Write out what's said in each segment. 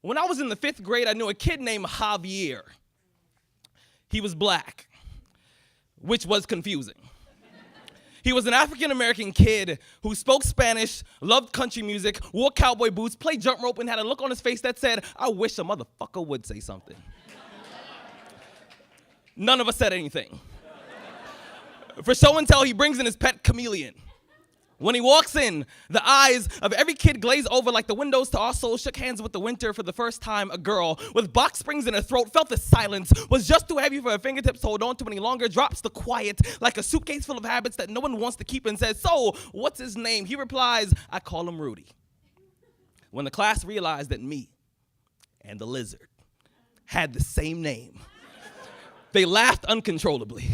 When I was in the 5th grade, I knew a kid named Javier. He was black, which was confusing. He was an African-American kid who spoke Spanish, loved country music, wore cowboy boots, played jump rope, and had a look on his face that said, I wish a motherfucker would say something. None of us said anything. For show and tell, he brings in his pet Chameleon. When he walks in, the eyes of every kid glaze over like the windows to our souls. Shook hands with the winter for the first time. A girl with box springs in her throat felt the silence, was just too heavy for her fingertips to hold on to any longer, drops the quiet like a suitcase full of habits that no one wants to keep and says, so, what's his name? He replies, I call him Rudy. When the class realized that me and the lizard had the same name, they laughed uncontrollably.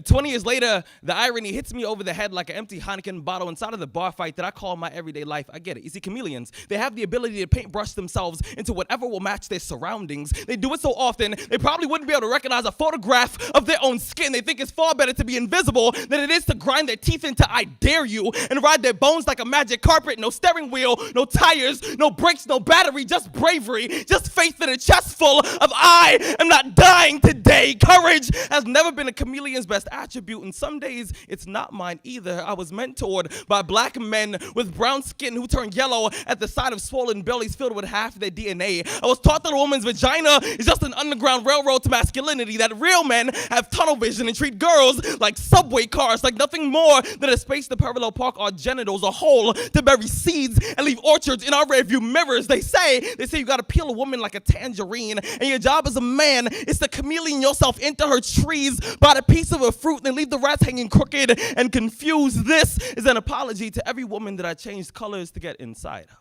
20 years later, the irony hits me over the head like an empty Heineken bottle inside of the bar fight that I call my everyday life. I get it. You see, chameleons, they have the ability to paintbrush themselves into whatever will match their surroundings. They do it so often, they probably wouldn't be able to recognize a photograph of their own skin. They think it's far better to be invisible than it is to grind their teeth into I dare you and ride their bones like a magic carpet. No steering wheel, no tires, no brakes, no battery, just bravery, just faith in a chest full of I am not dying today. Courage has never been a chameleon's best attribute, and some days it's not mine either. I was mentored by black men with brown skin who turn yellow at the sight of swollen bellies filled with half their DNA. I was taught that a woman's vagina is just an underground railroad to masculinity, that real men have tunnel vision and treat girls like subway cars, like nothing more than a space to parallel park our genitals, a hole to bury seeds and leave orchards in our rearview mirrors. They say you gotta peel a woman like a tangerine, and your job as a man is to chameleon yourself into her trees by the piece of a fruit and then leave the rats hanging crooked and confused. This is an apology to every woman that I changed colors to get inside of.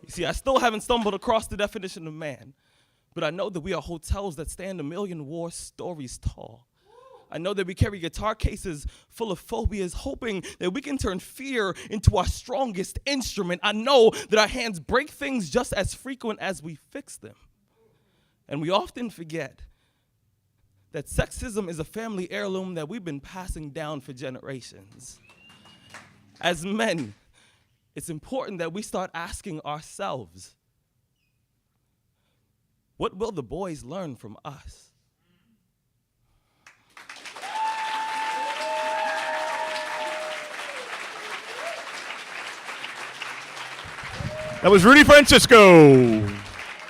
You see, I still haven't stumbled across the definition of man, but I know that we are hotels that stand a million war stories tall. I know that we carry guitar cases full of phobias, hoping that we can turn fear into our strongest instrument. I know that our hands break things just as frequent as we fix them. And we often forget that sexism is a family heirloom that we've been passing down for generations. As men, it's important that we start asking ourselves, what will the boys learn from us? That was Rudy Fransico.